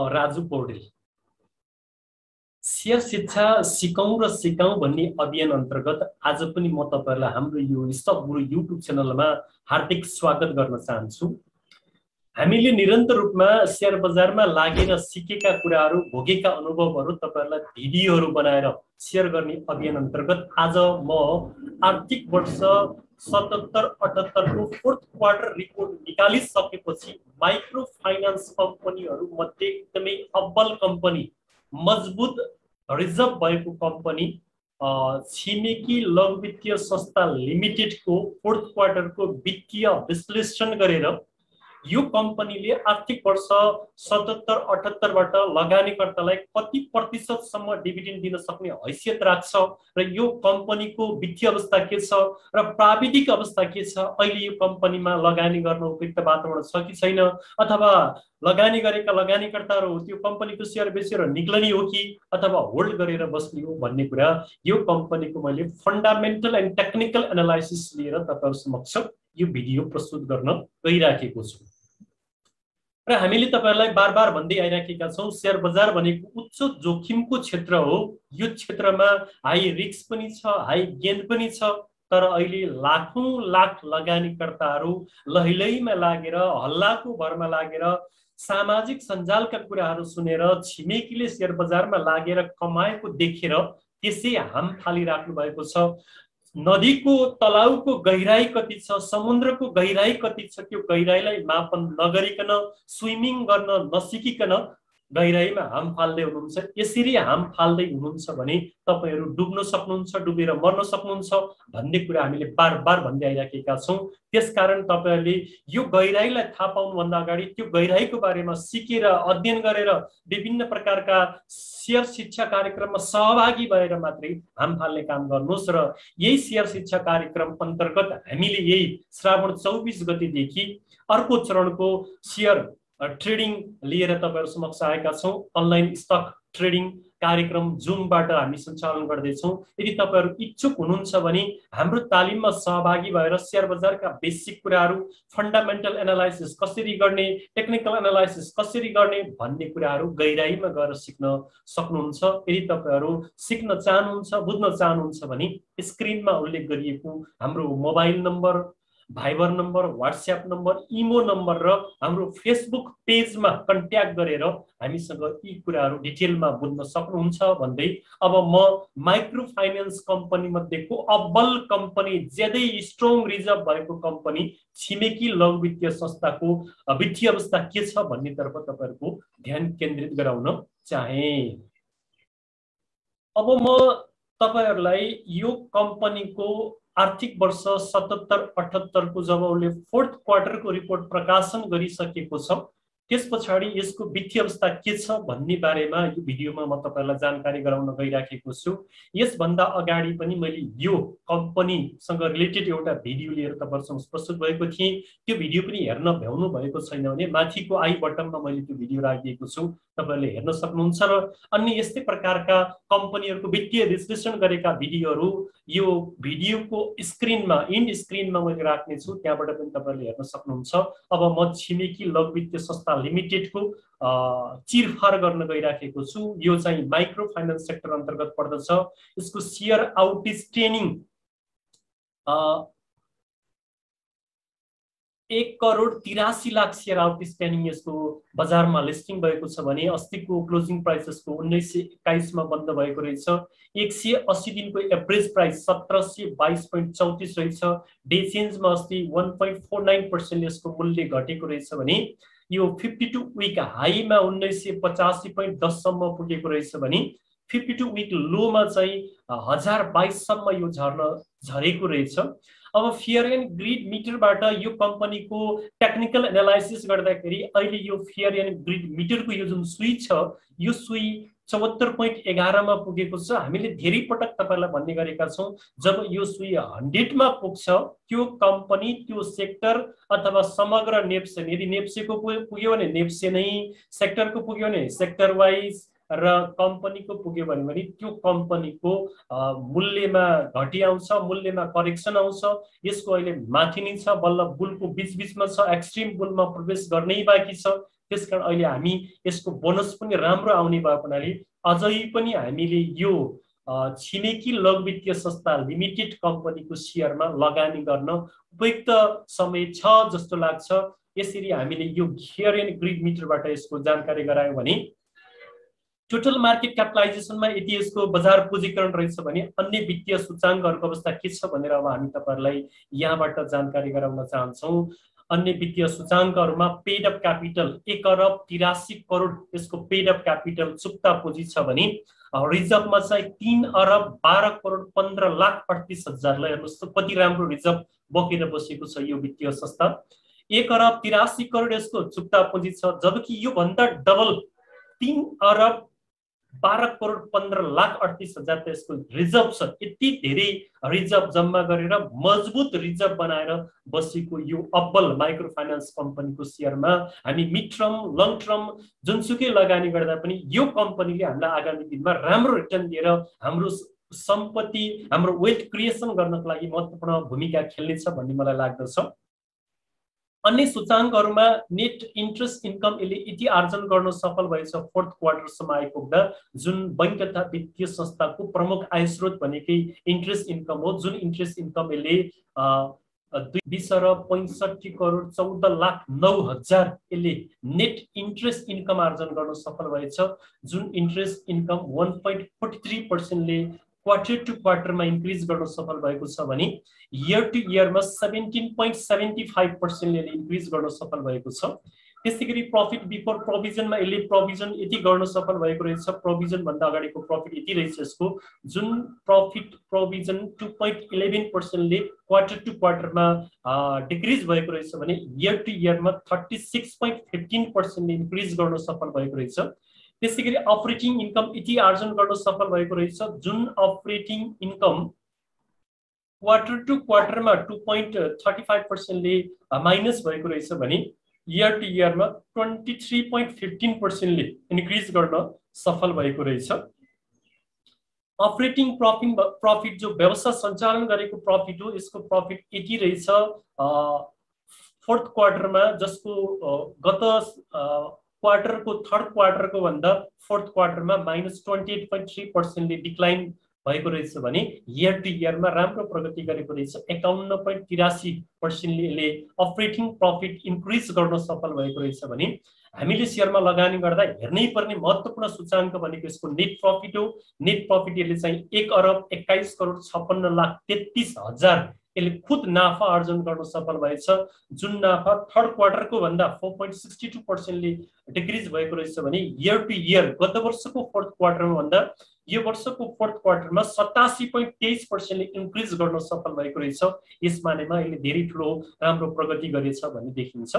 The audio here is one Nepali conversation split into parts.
राजु पौडेल। शेयर शिक्षा सिकौं र सिकाउँ भन्ने अभियान अन्तर्गत आज पनि म तपाईहरुलाई हाम्रो यो स्टक गुरु युट्युब च्यानलमा हार्दिक स्वागत गर्न चाहन्छु। हामीले निरन्तर रूपमा शेयर बजारमा लागेर सिकेका कुराहरू, भोगेका अनुभवहरू तपाईहरुलाई भिडियोहरू बनाएर शेयर गर्ने अभियान अन्तर्गत आज म आर्थिक वर्ष 77-78 को फोर्थ क्वार्टर रिपोर्ट निकालिसकेपछि माइक्रो फाइनान्स कम्पनीहरू मध्ये एकदमै अब्बल कम्पनी, मजबुत रिजर्भ भएको कम्पनी छिमेकी लघु वित्तीय संस्था लिमिटेडको फोर्थ क्वार्टरको वित्तीय विश्लेषण गरेर यो कम्पनीले आर्थिक वर्ष 77-78 बाट लगानीकर्तालाई कति प्रतिशतसम्म डिभिडेन्ड दिन सक्ने हैसियत राख्छ र यो कम्पनीको वित्तीय अवस्था के छ र प्राविधिक अवस्था के छ, अहिले यो कम्पनीमा लगानी गर्न उपयुक्त वातावरण छ कि छैन, अथवा लगानी गरेका लगानीकर्ताहरू त्यो कम्पनीको शेयर बेचेर निक्लने हो कि अथवा होल्ड गरेर बस्ने हो भन्ने कुरा यो कम्पनीको मैले फन्डामेन्टल एन्ड टेक्निकल एनालाइसिस लिएर तपाईहरु समक्ष यो भिडियो प्रस्तुत गर्न गइराखेको छु। र हामीले तपाईहरुलाई बार-बार भन्दै आइराखेका छौं शेयर बजार भनेको उच्च जोखिमको क्षेत्र हो। यो क्षेत्रमा हाई रिस्क पनि छ, हाई गेन पनि छ। तर अहिले लाखौं लाख लगानीकर्ताहरू लहिलहीमा लागेर, हल्लाको भरमा लागेर, सामाजिक सञ्जालका कुराहरू सुनेर, छिमेकीले शेयर बजारमा लागेर कमाएको देखेर त्यसै हाम फालिराख्नु भएको छ। नदीको तलाउको गहिराई कति छ, समुद्रको गहिराई कति छ, त्यो गहिराईलाई मापन नगरिकन, स्विमिङ गर्न नसिकिकन गहिराईमा हाम फाल्दै हुनुहुन्छ। यसरी हाम फाल्दै हुनुहुन्छ भने तपाईहरु डुब्न सक्नुहुन्छ, डुबेर मर्न सक्नुहुन्छ भन्ने कुरा हामीले बार-बार भन्दै आइराखेका छौं। त्यसकारण तपाईहरुले यो गहिराईलाई थाहा पाउनु भन्दा अगाडि त्यो गहिराईको बारेमा सिकेर, अध्ययन गरेर, विभिन्न प्रकारका शेयर शिक्षा कार्यक्रममा सहभागी भएर मात्रै हाम फाल्ने काम गर्नुहोस्। र यही शेयर शिक्षा कार्यक्रम अन्तर्गत हामीले यही श्रावण 24 गतेदेखि अर्को चरणको शेयर ट्रेडिङ लिएर तपाईहरु समक्ष आएका छौं। अनलाइन स्टक ट्रेडिङ कार्यक्रम जुमबाट हामी सञ्चालन गर्दै छौं। यदि तपाईहरु इच्छुक हुनुहुन्छ भने हाम्रो तालिममा सहभागी भएर शेयर बजारका बेसिक कुराहरू, फन्डामेन्टल एनालाइसिस कसरी गर्ने, टेक्निकल एनालाइसिस कसरी गर्ने भन्ने कुराहरू गहिराईमा गएर सिक्न सक्नुहुन्छ। यदि तपाईहरु सिक्न चाहनुहुन्छ, बुझ्न चाहनुहुन्छ भने स्क्रिनमा उल्लेख गरिएको हाम्रो mobile number, Viber number, WhatsApp number, imo number र हाम्रो फेसबुक पेजमा कन्ट्याक्ट गरेर हामीसँग यी कुराहरू डिटेलमा बुझ्न सक्नुहुन्छ भन्दै अब म माइक्रो फाइनान्स कम्पनी मध्येको अब्बल कम्पनी, ज्यादै स्ट्रङ रिजर्भ भएको कम्पनी छिमेकी लघु वित्तीय संस्थाको वित्तीय अवस्था के छ भन्नेतर्फ तपाईहरुको ध्यान केन्द्रित गराउन चाहे। अब म तपाईहरुलाई यो कम्पनीको आर्थिक वर्ष 77-78 को जब उसले फोर्थ क्वार्टरको रिपोर्ट प्रकाशन गरिसकेको छ त्यसपछि यसको वित्तीय अवस्था के छ भन्ने बारेमा यो भिडियोमा म तपाईहरुलाई जानकारी गराउन गइराखेको छु। यसभन्दा अगाडि पनि मैले यो कम्पनीसँग रिलेटेड एउटा भिडियो लिएर तपाईहरुसँग प्रस्तुत भएको थिएँ। त्यो भिडियो पनि हेर्न भ्याउनु भएको छैन भने माथिको आई बटनमा मैले त्यो भिडियो राखिदिएको छु, तपाईहरुले हेर्न सक्नुहुन्छ। र अन्य यस्तै प्रकारका कम्पनीहरुको वित्तीय विश्लेषण गरेका भिडियोहरु यो भिडियोको स्क्रिनमा, इन्ड स्क्रिनमा मैले राख्ने छु, त्यहाँबाट पनि तपाईहरुले हेर्न सक्नुहुन्छ। अब म छिमेकी लघु वित्तीय संस्था लिमिटेडको चिरफार गर्न गइराखेको छु। यो चाहिँ माइक्रो फाइनान्स सेक्टर अन्तर्गत पर्दछ। यसको शेयर आउटस्ट्यान्डिङ 1,83,00,000 शेयर आउटस्ट्यान्डिङ यसको बजारमा लिस्टिङ भएको छ भने अस्तिको क्लोजिङ प्राइस यसको 1921 मा बन्द भएको रहेछ। 180 दिनको एभरेज प्राइस 1722.34 रहेछ। डे चेन्जमा अस्ति 1.49% यसको मूल्य घटेको रहेछ भने यो 52 वीक हाईमा 1985.10 सम्म पुगेको रहेछ भने 52 वीक लोमा चाहिँ 1022 सम्म यो झरेको रहेछ। अब फियर एन्ड ग्रिड मिटरबाट यो कम्पनीको टेक्निकल एनालाइसिस गर्दाखेरि अहिले यो फियर एन्ड ग्रिड मिटरको यो जुन सुई छ यो सुई 74.11 मा पुगेको छ। हामीले धेरै पटक तपाईहरुलाई भन्ने गरेका छौं जब यो सुई 100 मा पुग्छ त्यो कम्पनी, त्यो सेक्टर अथवा समग्र नेप्से, यदि नेप्सेको पुग्यो भने नेप्से नै, सेक्टरको पुग्यो भने सेक्टर वाइज र कम्पनीको पुग्यो भने त्यो कम्पनीको मूल्यमा घटी आउँछ, मूल्यमा करेक्सन आउँछ। यसको अहिले माथि नै छ, बल्ल बुलको बीच-बीचमा छ, एक्सट्रिम बुलमा प्रवेश गर्नै बाँकी छ। त्यसकारण अहिले हामी यसको बोनस पनि राम्रो आउने भएको हुनाले अझै पनि हामीले यो छिमेकी लघु वित्तीय संस्था लिमिटेड कम्पनीको सेयरमा लगानी गर्न उपयुक्त समय छ जस्तो लाग्छ। यसरी हामीले यो गियर एन्ड ग्रिड मिटरबाट यसको जानकारी गरायौं भने टोटल मार्केट क्यापिटलाइजेसनमा यदि यसको बजार पूंजीकरण रहेछ भने अन्य वित्तीय सूचाङ्कहरूको अवस्था के छ भनेर अब हामी तपाईहरुलाई यहाँबाट जानकारी गराउन चाहन्छौं। अन्य वित्तीय सूचाङ्कहरुमा पेड अप क्यापिटल 1 अरब 83 करोड यसको पेड अप क्यापिटल चुक्ता पुँजी छ भने रिजर्भमा चाहिँ 3 अरब 12 करोड 15 लाख 38 हजारलाई हेर्नुस् त कति राम्रो रिजर्भ बोकेर बसेको छ यो वित्तीय संस्था। 1 अरब 83 करोड यसको चुक्ता पुँजी छ, जबकि यो भन्दा डबल 3 अरब 12 करोड 15 लाख 38 हजार यसको रिजर्भ छ। यति धेरै रिजर्भ जम्मा गरेर मजबुत रिजर्भ बनाएर बसेको यो अब्बल माइक्रो फाइनान्स कम्पनीको शेयरमा हामी मिड टर्म लङ टर्म जुनसुकै लगानी गर्दा पनि यो कम्पनीले हामीलाई आगामी दिनमा राम्रो रिटर्न दिएर हाम्रो सम्पत्ति हाम्रो वेल्थ क्रिएसन गर्नको लागि महत्त्वपूर्ण भूमिका खेल्नेछ भन्ने मलाई लाग्दछ। अन्य सूचाङ्कहरुमा नेट इन्ट्रेस्ट इन्कम यसले यति आर्जन गर्न सफल भएछ फोर्थ क्वार्टरसम्म आइपुग्दा, जुन बैंक तथा वित्तीय संस्थाको प्रमुख आय स्रोत भनेकै इन्ट्रेस्ट इन्कम हो। जुन इन्ट्रेस्ट इन्कम यसले 20 अरब 65 करोड 14 लाख 9 हजार यसले नेट इन्ट्रेस्ट इन्कम आर्जन गर्न सफल भएछ। जुन इन्ट्रेस्ट इन्कम 1.43% ले क्वार्टर टु क्वार्टरमा इन्क्रिज गर्न सफल भएको छ भने इयर टु इयरमा 17.75% ले इन्क्रिज गर्न सफल भएको छ। त्यसैगरी प्रॉफिट बिफोर प्रोभिजनमा यसले प्रोभिजन यति गर्न सफल भएको रहेछ। प्रोभिजन भन्दा अगाडिको प्रॉफिट यति रहेछ यसको, जुन प्रॉफिट प्रोभिजन 2.11% ले क्वार्टर टु क्वार्टरमा डिक्रिज भएको रहेछ भने इयर टु इयरमा 36.15% ले इन्क्रिज गर्न सफल भएको रहेछ। त्यसैगरी अपरेटिङ इन्कम यति आर्जन गर्न सफल भएको रहेछ, जुन अपरेटिङ इन्कम क्वार्टर टु क्वार्टरमा 2.35% ले माइनस भएको रहेछ भने इयर टु इयरमा 23.15% ले इन्क्रिज गर्न सफल भएको रहेछ। अपरेटिङ प्रॉफिट जो व्यवसाय सञ्चालन गरेको प्रॉफिट हो, यसको प्रॉफिट यति रहेछ फोर्थ क्वार्टरमा, जसको गत क्वार्टरको थर्ड क्वार्टरको भन्दा फोर्थ क्वार्टरमा -28.3% ले डिक्लाइन भएको रहेछ भने इयर टु इयरमा राम्रो प्रगति गरेको रहेछ। 51.83% ले अपरेटिङ प्रॉफिट इन्क्रिज गर्न सफल भएको रहेछ भने हामीले शेयरमा लगानी गर्दा हेर्नै पर्ने महत्त्वपूर्ण सूचाङ्क भनेको यसको नेट प्रॉफिट हो। नेट प्रॉफिट यसले चाहिँ 1 अरब 21 करोड 56 लाख 33 हजार यसले खुद नाफा आर्जन गर्न सफल भएछ। जुन नाफा थर्ड क्वार्टरको भन्दा 4.62% ले डिक्रिज भएको रहेछ भने इयर टु इयर गत वर्षको फोर्थ क्वार्टरमा भन्दा यो वर्षको फोर्थ क्वार्टरमा 87.23% ले इन्क्रिज गर्न सफल भएको रहेछ। यस मानेमा यसले धेरै ठूलो राम्रो प्रगति गरेछ भन्ने देखिन्छ।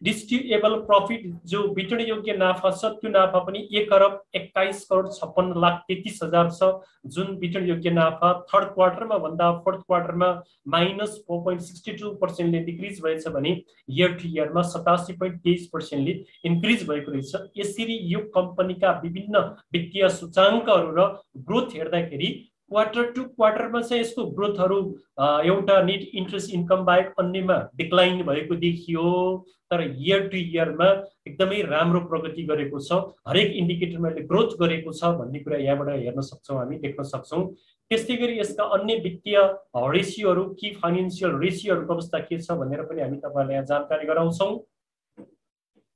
डिस्ट्रिब्युटेबल प्रॉफिट जो वितरण योग्य नाफा छ, त्यो नाफा पनि 1 अरब 21 करोड 56 लाख 33 हजार छ। जुन वितरण योग्य नाफा थर्ड क्वार्टरमा भन्दा फोर्थ क्वार्टरमा -4.62% ले डिक्रिज भएछ भने इयर टु इयरमा 87.23% ले इन्क्रिज भएको रहेछ। यसरी यो कम्पनीका विभिन्न वित्तीय सूचाङ्कहरू र ग्रोथ हेर्दाखेरि क्वार्टर टु क्वार्टरमा चाहिँ यसको ग्रोथहरू एउटा नेट इन्ट्रेस्ट इन्कम बाहेक अन्यमा डिक्लाइन भएको देखियो, तर इयर टु इयरमा एकदमै राम्रो प्रगति गरेको छ। हरेक इन्डिकेटरमा यसले ग्रोथ गरेको छ भन्ने कुरा यहाँबाट हेर्न सक्छौं, हामी देख्न सक्छौं। त्यसैगरी यसका अन्य वित्तीय रेशियोहरू कि फाइनान्शियल रेशियोहरूको अवस्था के छ भनेर पनि हामी तपाईहरुलाई यहाँ जानकारी गराउँछौं।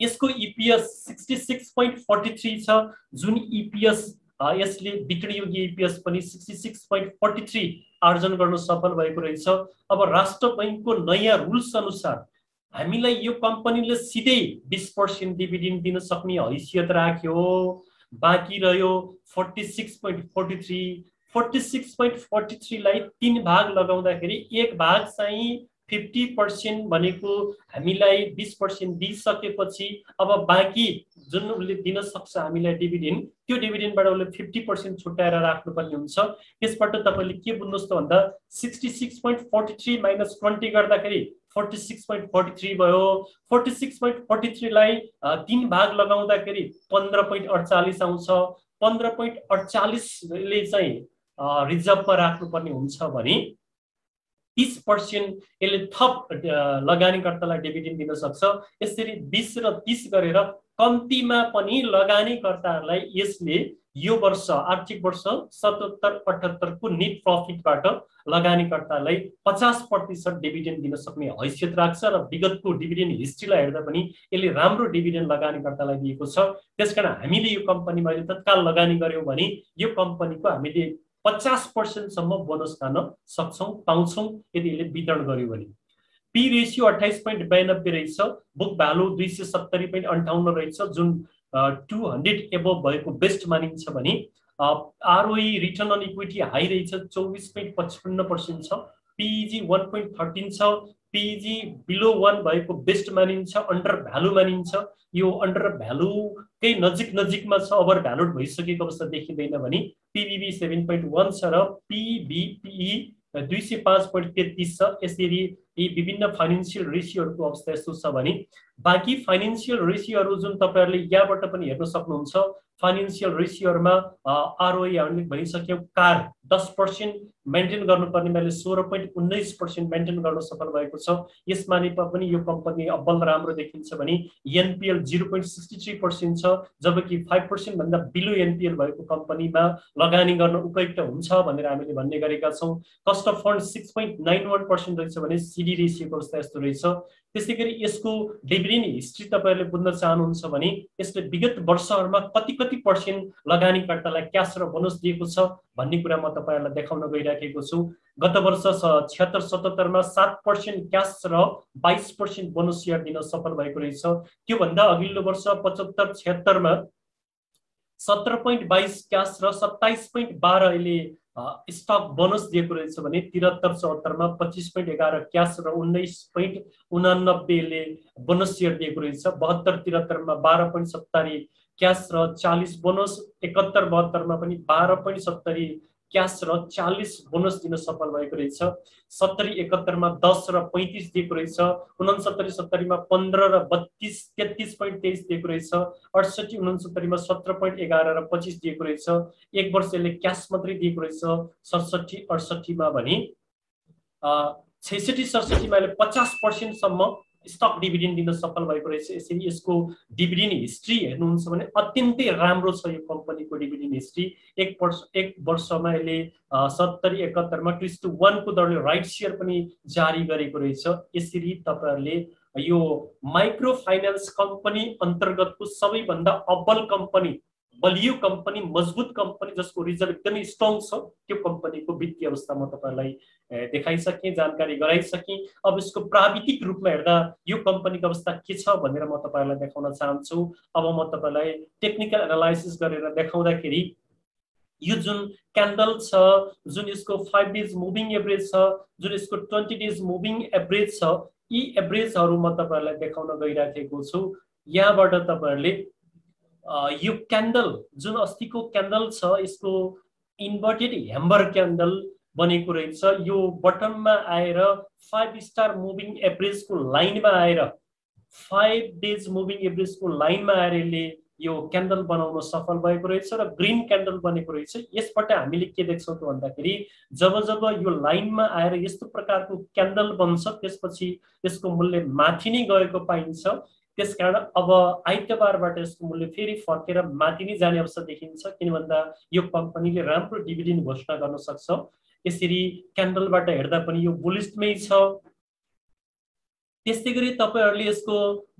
यसको इपीएस 66.43 छ, जुन इपीएस यसले वितरण योग्य इपीएस पनि 66.43 आर्जन गर्न सफल भएको रहेछ। अब राष्ट्र बैंकको नयाँ रुल्स अनुसार हामीलाई यो कम्पनीले सिधै 20% डिभिडेन्ड दिन सक्ने हैसियत राख्यो। बाँकी रह्यो 46.43 46.43 लाई 3 भाग लगाउँदाखेरि एक भाग चाहिँ 50% भनेको हामीलाई 20% दिइसकेपछि अब बाँकी जुन उसले दिन सक्छ हामीलाई डिभिडेन्ड, त्यो डिभिडेन्डबाट उसले 50% छुट्याएर राख्नुपर्ने हुन्छ। त्यसबाट तपाईले के बुझ्नुस् त भन्दा 66.43 माइनस 20 गर्दाखेरि 46.43 भयो। 46.43 लाई 3 भाग लगाउँदाखेरि 15.48 आउँछ। 15.48 ले चाहिँ रिजर्भमा राख्नुपर्ने हुन्छ भने 30% यसले थप लगानीकर्तालाई डिभिडेन्ड दिन सक्छ। यसरी 20 र 30 गरेर कम्तीमा पनि लगानीकर्ताहरूलाई यसले यो वर्ष आर्थिक वर्ष 77-78 को नेट प्रफिटबाट लगानीकर्तालाई 50% डिभिडेन्ड दिन सक्ने हैसियत राख्छ र विगतको डिभिडेन्ड हिस्ट्रीलाई हेर्दा पनि यसले राम्रो डिभिडेन्ड लगानीकर्तालाई दिएको छ। त्यसकारण हामीले यो कम्पनीमा अहिले तत्काल लगानी गर्यौं भने यो कम्पनीको हामीले 50% सम्म बोनस खान सक्छौं पाउँछौं यदि यसले वितरण गर्यो भने। पी रेशियो 28.92 रहेछ, बुक भ्यालु 270.58 रहेछ जुन 200 एबोभ भएको बेस्ट मानिन्छ भने ROE return on equity high रहेछ 24.55% छ, पीईजी 1.13 छ, पीईजी बिलो 1 भएको बेस्ट मानिन्छ, अन्डर भ्यालु मानिन्छ। यो अन्डर भ्यालुकै नजिकमा छ, ओभर भ्यालुड भइसकेको अवस्था देखिँदैन भने पीबीबी 7.1 छ र पीबीपीई 205.33 छ। यसरी यी विभिन्न फाइनेन्शियल रेशियोहरूको अवस्था यस्तो छ भने बाँकी फाइनेन्शियल रेशियोहरू जुन तपाईहरुले यहाँबाट पनि हेर्न सक्नुहुन्छ, फाइनेन्शियल रेशियोहरुमा आरओई हामीले भनिसक्यौं, कार 10% मेन्टेन गर्नुपर्नेमाले 16.19% मेन्टेन गर्न सफल भएको छ। यसमा पनि यो कम्पनी अब्बल राम्रो देखिन्छ भने एनपीएल 0.63% छ, जबकि 5% भन्दा बिलो एनपीएल भएको कम्पनीमा लगानी गर्न उपयुक्त हुन्छ भनेर हामीले भन्ने गरेका छौं। कस्ट अफ फन्ड 6.91% रहेछ भने सीडी रेशियोको अवस्था यस्तो रहेछ। त्यसैगरी यसको डिभिडेन्ड हिस्ट्री तपाईहरुले बुझ्न चाहनुहुन्छ भने यसले विगत वर्षहरुमा कति पर्सेन्ट लगानीकर्तालाई क्याश र बोनस दिएको छ भन्ने कुरा म तपाईहरुलाई देखाउन गइराखेको छु। गत वर्ष 76-77 मा 7% क्याश र 22% बोनस शेयर दिन सफल भएको रहेछ। त्यो भन्दा अघिल्लो वर्ष 75-76 मा 17.22 क्याश र 27.12 अहिले स्टक बोनस दिएको रहेछ भने 73-74 मा 25.11 क्याश र 19.89 ले बोनस शेयर दिएको रहेछ। 72-73 मा 12.70 क्याश र 40 बोनस, 71-72 मा पनि 12.70 क्याश र 40 बोनस दिन सफल भएको रहेछ। 70-71 मा 10 र 35 दिएको रहेछ। 69-70 मा 15 र 33.23 दिएको रहेछ। 68-69 मा 17.11 र 25 दिएको रहेछ। एक वर्षले क्याश मात्रै दिएको रहेछ। 67-68 मा भने 66-67 मा 50% सम्म स्टक डिभिडेन्ड दिन सफल भएको रहेछ। यसरी यसको डिभिडेन्ड हिस्ट्री हेर्नुहुन्छ भने अत्यन्तै राम्रो छ यो कम्पनीको डिभिडेन्ड हिस्ट्री। एक वर्षमा यसले 70-71 मा 2:1 को दरले राइट शेयर पनि जारी गरेको रहेछ। यसरी तपाईहरुले यो माइक्रो फाइनान्स कम्पनी अन्तर्गतको सबैभन्दा अब्बल कम्पनी, बलियो कम्पनी, मजबुत कम्पनी जसको रिजर्भ एकदमै स्ट्रङ छ त्यो कम्पनीको वित्तीय अवस्था म तपाईहरुलाई देखाइसके, जानकारी गराइसके। अब यसको प्राविधिक रूपमा हेर्दा यो कम्पनीको अवस्था के छ भनेर म तपाईहरुलाई देखाउन चाहन्छु। अब म तपाईहरुलाई टेक्निकल एनालाइसिस गरेर देखाउँदाखेरि यो जुन क्यान्डल छ, जुन यसको 5 डेज मुभिङ एभरेज छ, जुन यसको 20 डेज मुभिङ एभरेज छ, यी एभरेजहरु म तपाईहरुलाई देखाउन गइराखेको छु। यहाँबाट तपाईहरुले यो क्यान्डल जुन अस्तिको क्यान्डल छ यसको इन्भर्टेड ह्याम्बर क्यान्डल बनेको रहेछ। यो बटममा आएर 5 स्टार मुभिङ एभरेजको लाइनमा आएर 5 डेज मुभिङ एभरेजको लाइनमा आएर यसले यो क्यान्डल बनाउन सफल भएको रहेछ र ग्रीन क्यान्डल बनेको रहेछ। यसबाट हामीले के देख्छौं त भन्दाखेरि जब यो लाइनमा आएर यस्तो प्रकारको क्यान्डल बन्छ त्यसपछि यसको मूल्य माथि नै गएको पाइन्छ। त्यसकारण अब आइतबारबाट यसको मूल्य फेरि फर्केर माथि नै जाने अवस्था देखिन्छ, किन भन्दा यो कम्पनीले राम्रो डिभिडेन्ड घोषणा गर्न सक्छ। यसरी क्यान्डलबाट हेर्दा पनि यो बुलिशमै छ। त्यसैगरी तपाईहरुले यसको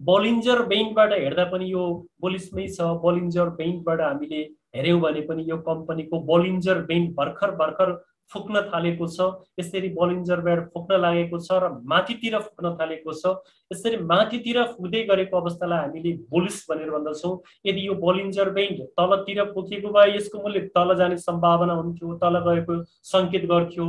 बोलिन्जर बैंडबाट हेर्दा पनि यो बुलिशमै छ। बोलिन्जर बैंडबाट हामीले हेर्यौं भने पनि यो कम्पनीको बोलिन्जर बैंड भर्खर फुक्न थालेको छ। यसरी बोलिन्जर बैंड फुक्न लागेको छ र माथितिर फुक्न थालेको छ। यसरी माथितिर फुक्दै गरेको अवस्थालाई हामीले बुलिश भनेर भन्दछौं। यदि यो बोलिन्जर बैंड तलतिर पुगेको भए यसको मूल्य तल जाने सम्भावना हुन्थ्यो, तल गएको संकेत गर्थ्यो।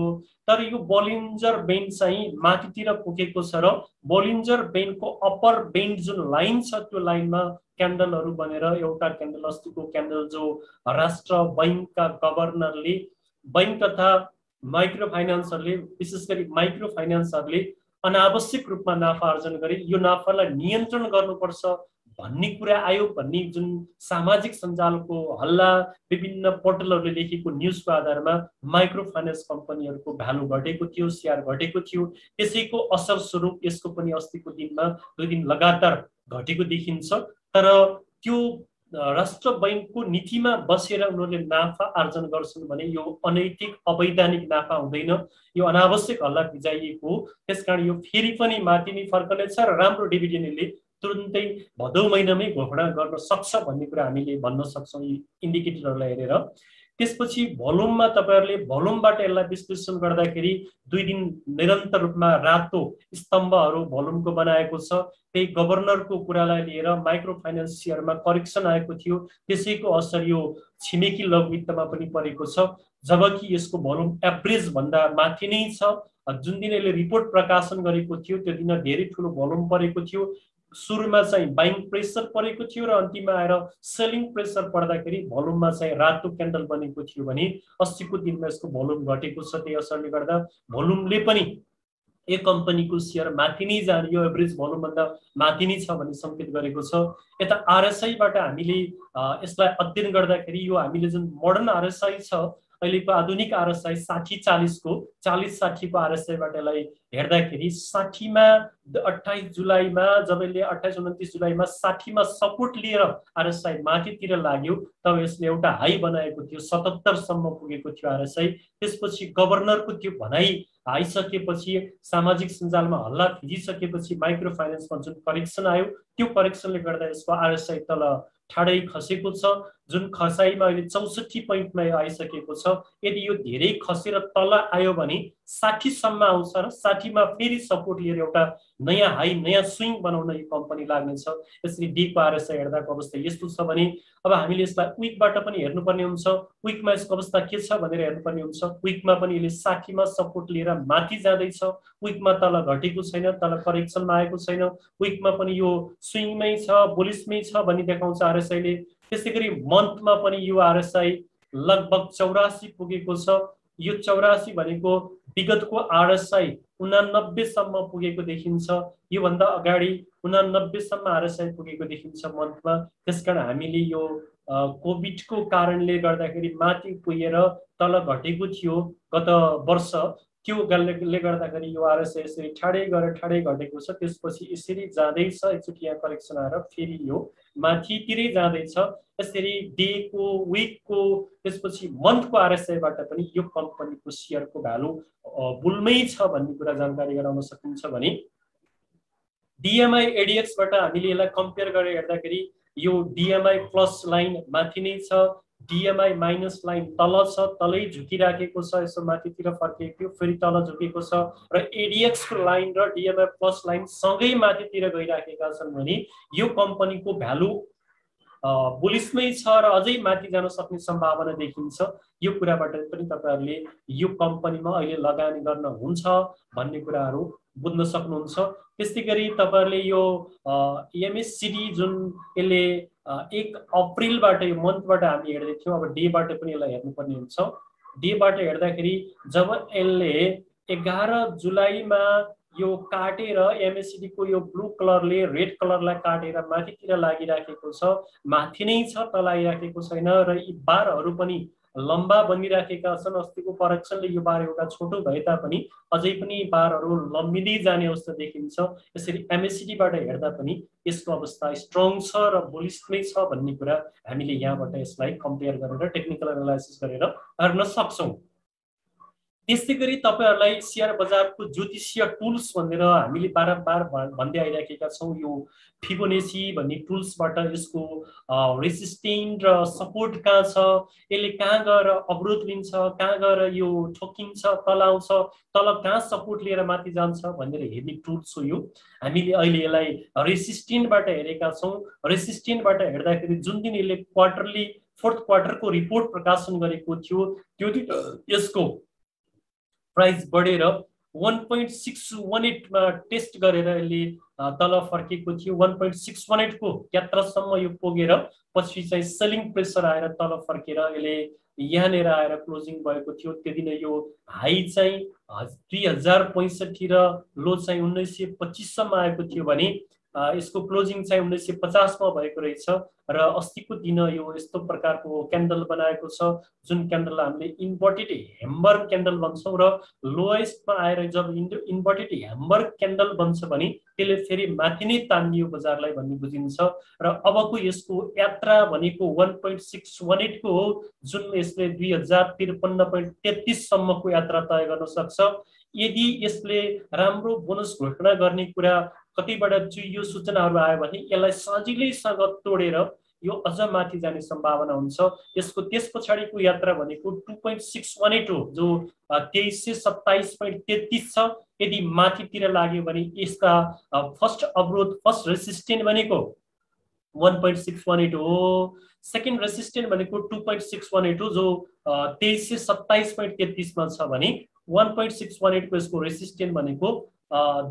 तर यो बोलिन्जर बैंड चाहिँ माथितिर पुगेको छ र बोलिन्जर बैंडको अप्पर बैंड जुन लाइन छ त्यो लाइनमा क्यान्डलहरु बनेर एउटा क्यान्डल अस्तिको क्यान्डल जो राष्ट्र बैंकका गभर्नरले बैंक तथा माइक्रो फाइनान्सहरुले विशेष गरी माइक्रो फाइनान्सहरुले अनावश्यक रूपमा नाफा आर्जन गरे, यो नाफालाई नियन्त्रण गर्नुपर्छ भन्ने कुरा आयो भन्ने जुन सामाजिक सञ्जालको हल्ला विभिन्न पोर्टलहरुले लेखेको न्यूजको आधारमा माइक्रो फाइनान्स कम्पनीहरुको भ्यालु घटेको थियो, शेयर घटेको थियो। त्यसैको असर स्वरूप यसको पनि अस्तिको दिनमा 2 दिन लगातार घटेको देखिन्छ। तर त्यो राष्ट्र बैंकको नीतिमा बसेर उनीहरूले नाफा आर्जन गर्छन् भने यो अनैतिक अवैधानिक नाफा हुँदैन, यो अनावश्यक हल्ला भिजाइएको हो। त्यसकारण यो फेरि पनि माथि नै फर्कनेछ र राम्रो डिभिडेन्ड यसले तुरुन्तै भदौ महिनामै घोषणा गर्न सक्छ भन्ने कुरा हामीले भन्न सक्छौँ यी इन्डिकेटरहरूलाई हेरेर। त्यसपछि भोल्युममा तपाईहरुले भोल्युमबाट यसलाई विश्लेषण गर्दाखेरि 2 दिन निरन्तर रूपमा रातो स्तम्भहरू भोल्युमको बनाएको छ। त्यही गभर्नरको कुरालाई लिएर माइक्रो फाइनान्स शेयरमा करेक्सन आएको थियो, त्यसैको असर यो छिमेकी लघुवित्तमा पनि परेको छ, जबकि यसको भोल्युम एभरेज भन्दा माथि नै छ। जुन दिन यसले रिपोर्ट प्रकाशन गरेको थियो त्यो दिन धेरै ठुलो भोल्युम परेको थियो। सुरुमा चाहिँ बाइङ प्रेसर परेको थियो र अन्तिममा आएर सेलिङ प्रेसर पर्दाखेरि भोल्युममा चाहिँ रातो क्यान्डल बनेको थियो भने 80 को दिनमा यसको भोल्युम घटेको छ। त्यही असरले गर्दा भोल्युमले पनि एक कम्पनीको शेयर माथि नै जाने, यो एभरेज भोल्युम भन्दा माथि नै छ भन्ने संकेत गरेको छ। यता आरएसआईबाट हामीले यसलाई अध्ययन गर्दाखेरि यो हामीले जुन मोडर्न आरएसआई छ अहिलेको आधुनिक आरएसआई 60-40 को 40-60 को आरएसआईबाट यसलाई हेर्दाखेरि 60 मा 28 जुलाईमा जब यसले 28-29 जुलाईमा 60 मा सपोर्ट लिएर आरएसआई माथितिर लाग्यो तब यसले एउटा हाई बनाएको थियो, 77 सम्म पुगेको थियो आरएसआई। त्यसपछि गभर्नरको त्यो भनाई आइसकेपछि सामाजिक सञ्जालमा हल्ला फिजिसकेपछि माइक्रो फाइनान्समा जुन करेक्सन आयो त्यो करेक्सनले गर्दा यसको आरएसआई तल ठाडै खसेको छ, जुन खसाइमा अहिले 64 पोइन्टमा आइसकेको छ। यदि यो धेरै खसेर तल आयो भने 60 सम्म आउँछ र 60 मा फेरि सपोर्ट लिएर एउटा नयाँ हाई नयाँ स्विङ बनाउन यो कम्पनी लाग्नेछ। यसरी डी को आरएसआई हेर्दाको अवस्था यस्तो छ भने अब हामीले यसलाई विकबाट पनि हेर्नुपर्ने हुन्छ। विकमा यसको अवस्था के छ भनेर हेर्नुपर्ने हुन्छ। विकमा पनि यसले 60 मा सपोर्ट लिएर माथि जाँदैछ, विकमा तल घटेको छैन, तल करेक्सनमा आएको छैन, विकमा पनि यो स्विङमै छ, बुलिसमै छ भन्ने देखाउँछ आरएसआईले। त्यसैगरी मन्थमा पनि यो आरएसआई लगभग 84 पुगेको छ। यो 84 भनेको विगतको आरएसआई 89 सम्म पुगेको देखिन्छ। यो भन्दा अगाडि 89 सम्म आरएसआई पुगेको देखिन्छ मन्थमा। त्यसकारण हामीले यो कोभिडको कारणले गर्दाखेरि माथि पुगेर तल घटेको थियो गत वर्ष, त्यो ले गर्दाखेरि यो आरएसआई यसरी ठाडै गएर ठाडै घटेको छ। त्यसपछि यसरी जाँदैछ, एकचोटि यहाँ करेक्सन आएर फेरि यो माथितिरै जाँदैछ। यसरी डेको विकको त्यसपछि मन्थको आरएसआईबाट पनि यो कम्पनीको शेयरको भ्यालु बुलमै छ भन्ने कुरा जानकारी गराउन सकिन्छ भने डिएमआई एडिएक्सबाट हामीले यसलाई कम्पेयर गरेर हेर्दाखेरि यो डिएमआई प्लस लाइन माथि नै छ, डिएमआई माइनस लाइन तल छ, तलै झुकिराखेको छ, यसो माथितिर फर्केको थियो फेरि तल झुकेको छ र एडिएक्स को लाइन र डिएमआई प्लस लाइन सँगै माथितिर गइराखेका छन् भने यो कम्पनीको भ्यालु बुलिसमै छ र अझै माथि जान सक्ने सम्भावना देखिन्छ। यो कुराबाट पनि तपाईहरुले यो कम्पनीमा अहिले लगानी गर्न हुन्छ भन्ने कुराहरू बुझ्न सक्नुहुन्छ। त्यसैगरी तपाईहरुले यो एमएससीडी जुन यसले 1 अप्रिलबाट यो मन्थबाट हामी हेर्दै थियौं, अब डेबाट पनि यसलाई हेर्नुपर्ने हुन्छ। डेबाट हेर्दाखेरि जब यसले 11 जुलाईमा यो काटेर एमएससीडी को यो ब्लू कलरले रेड कलरलाई काटेर माथितिर लागिराखेको छ, माथि नै छ, तल आइराखेको छैन र यी बारहरू पनि लम्बा बनिराखेका छन्। अस्तिको करेक्सनले यो बार एउटा छोटो भए तापनि अझै पनि बारहरू लम्बिँदै जाने अवस्था देखिन्छ। यसरी एमएससीडीबाट हेर्दा पनि यसको अवस्था स्ट्रङ छ र बुलिसमै छ भन्ने कुरा हामीले यहाँबाट यसलाई कम्पेयर गरेर टेक्निकल एनालाइसिस गरेर हेर्न सक्छौं। त्यसैगरी तपाईहरुलाई शेयर बजारको ज्योतिषीय टुल्स भनेर हामीले बारम्बार भन्दै आइराखेका छौं। यो फिबोनाची भन्ने टुल्सबाट यसको रेसिस्टेन्ट र सपोर्ट कहाँ छ, यसले कहाँ गएर अवरोध लिन्छ, कहाँ गएर यो ठोकिन्छ, तल आउँछ, तल कहाँ सपोर्ट लिएर माथि जान्छ भनेर हेर्ने टुल्स हो यो। हामीले अहिले यसलाई रेसिस्टेन्टबाट हेरेका छौं। रेसिस्टेन्टबाट हेर्दाखेरि जुन दिन यसले क्वार्टरली फोर्थ क्वार्टरको रिपोर्ट प्रकाशन गरेको थियो त्यो दिन यसको प्राइस बढेर 1.618 मा टेस्ट गरेर यसले तल फर्केको थियो। 1.618 को यात्रासम्म यो पुगेर पछि चाहिँ सेलिङ प्रेसर आएर तल फर्केर यसले यहाँनेर आएर क्लोजिङ भएको थियो। त्यो दिन यो हाई चाहिँ 2065 र लो चाहिँ 1925 सम्म आएको थियो भने यसको क्लोजिङ चाहिँ 1950 मा भएको रहेछ र अस्तिको दिन यो यस्तो प्रकारको क्यान्डल बनाएको छ जुन क्यान्डल हामीले इन्भर्टेड ह्यामर क्यान्डल भन्छौँ र लोएस्टमा आएर जब इन्भर्टेड ह्यामर क्यान्डल बन्छ भने त्यसले फेरि माथि नै तानियो बजारलाई भन्ने बुझिन्छ र अबको यसको यात्रा भनेको 1.618 को हो जुन यसले 2053.33 सम्मको यात्रा तय गर्न सक्छ। यदि यसले राम्रो बोनस घोषणा गर्ने कुरा कतिबाट चुइयो सूचनाहरू आयो भने यसलाई सजिलैसँग तोडेर यो अझ माथि जाने सम्भावना हुन्छ। यसको त्यस पछाडिको यात्रा भनेको 2.618 हो जो 2327.33 छ। यदि माथितिर लाग्यो भने यसका फर्स्ट अवरोध फर्स्ट रेसिस्टेन्ट भनेको 1.618 हो। सेकेन्ड रेसिस्टेन्ट भनेको 2.618 हो जो 2327.33 मा छ भने 1.618 को यसको रेसिस्टेन्ट भनेको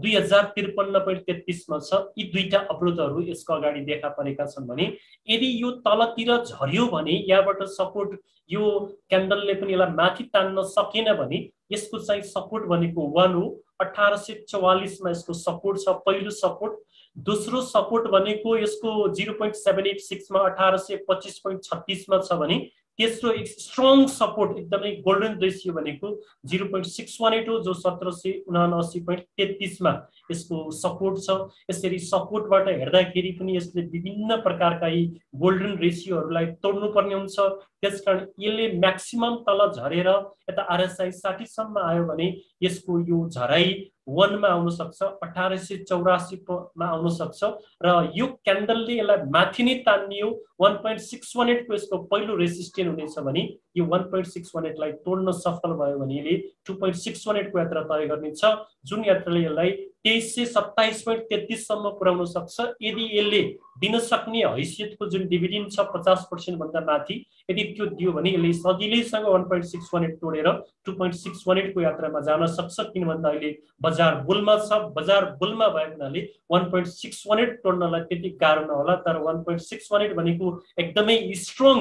2053.33 मा छ। यी दुईटा अवरोधहरू यसको अगाडि देखा परेका छन् भने यदि यो तलतिर झर्यो भने यहाँबाट सपोर्ट यो क्यान्डलले पनि यसलाई माथि तान्न सकेन भने यसको चाहिँ सपोर्ट भनेको 1 हो। 1844 मा यसको सपोर्ट छ पहिलो सपोर्ट। दोस्रो सपोर्ट भनेको यसको 0.786 मा 1825.36 मा छ भने तेस्रो एक स्ट्रङ सपोर्ट एकदमै गोल्डन रेसियो भनेको 0.618 हो जो 1779.33 मा यसको सपोर्ट छ। यसरी सपोर्टबाट हेर्दाखेरि पनि यसले विभिन्न प्रकारका यी गोल्डन रेसियोहरूलाई तोड्नु पर्ने हुन्छ। त्यसकारण यसले म्याक्सिमम तल झरेर यता आरएसआई 60 सम्म आयो भने यसको यो झराई 1 मा आउन सक्छ 1884 मा आउन सक्छ र यो क्यान्डलले यसलाई माथि नै तान्नियो 1.618 को यसको पहिलो रेसिस्टेन्ट हुनेछ भने यो 1.618 लाई तोड्न सफल भयो भने यसले 2.618 को यात्रा तय गर्नेछ जुन यात्राले यसलाई 2327.33 सम्म पुर्याउन सक्छ। यदि यसले दिन सक्ने हैसियतको जुन डिभिडेन्ड छ 50% भन्दा माथि यदि त्यो दियो भने यसले सजिलैसँग 1.618 तोडेर 2.618 को यात्रामा जान सक्छ। किन भन्दा अहिले बजार बुलमा छ। बजार बुलमा भएको हुनाले 1.618 तोड्नलाई त्यति गाह्रो नहोला तर 1.618 भनेको एकदमै strong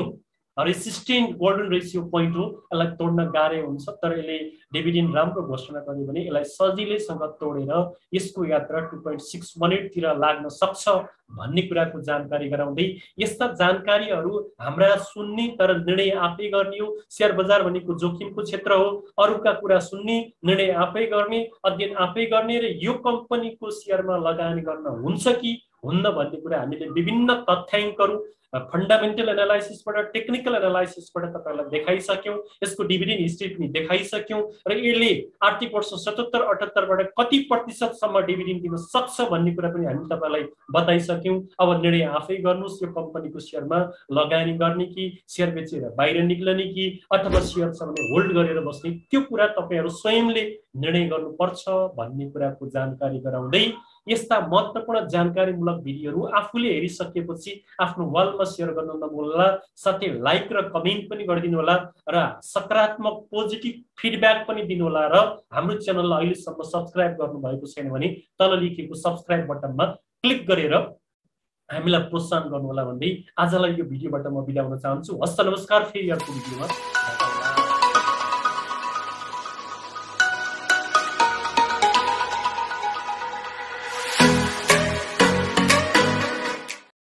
resistant golden ratio point हो। यसलाई तोड्न गाह्रो हुन्छ तर यसले डिभिडेन्ड राम्रो घोषणा गर्यो भने यसलाई सजिलैसँग तोडेर यसको यात्रा 2.618 तिर लाग्न सक्छ भन्ने कुराको जानकारी गराउँदै यस्ता जानकारीहरू हाम्रा सुन्ने तर निर्णय आफै गर्ने हो। शेयर बजार भनेको जोखिमको क्षेत्र हो। अरूका कुरा सुन्ने निर्णय आफै गर्ने अध्ययन आफै गर्ने र यो कम्पनीको शेयरमा लगानी गर्न हुन्छ कि हुन्न भन्ने कुरा हामीले विभिन्न तथ्याङ्कहरू फन्डामेन्टल एनालाइसिसबाट टेक्निकल एनालाइसिसबाट तपाईहरुलाई देखाइसक्यौं। यसको डिभिडेन्ड हिस्ट्री पनि देखाइसक्यौं र यसले आर्थिक वर्ष 77-78 बाट कति प्रतिशत सम्म डिभिडेन्ड दिन सक्छ भन्ने कुरा पनि हामी तपाईलाई बताइसक्यौं। अब निर्णय आफै गर्नुस् यो कम्पनीको शेयरमा लगानी गर्ने कि शेयर बेचेर बाहिर निक्लने कि अथवा शेयर सबैले होल्ड गरेर बस्ने त्यो कुरा तपाईहरु स्वयंले निर्णय गर्नुपर्छ भन्ने कुराको जानकारी गराउँदै यस्ता महत्त्वपूर्ण जानकारीमूलक भिडियोहरू आफूले हेरिसकेपछि आफ्नो वालमा शेयर गर्न नभुल्नुहोला। साथै लाइक र कमेन्ट पनि गरिदिनु होला र सकारात्मक पोजिटिभ फिडब्याक पनि दिनु होला र हाम्रो च्यानललाई अहिलेसम्म सब्स्क्राइब गर्नु भएको छैन भने तल लेखिएको सब्स्क्राइब बटनमा क्लिक गरेर हामीलाई प्रोत्साहन गर्नु होला भन्दै आजलाई यो भिडियोबाट म बिदा हुन चाहन्छु। हस्त नमस्कार। फेरि अर्को भिडियोमा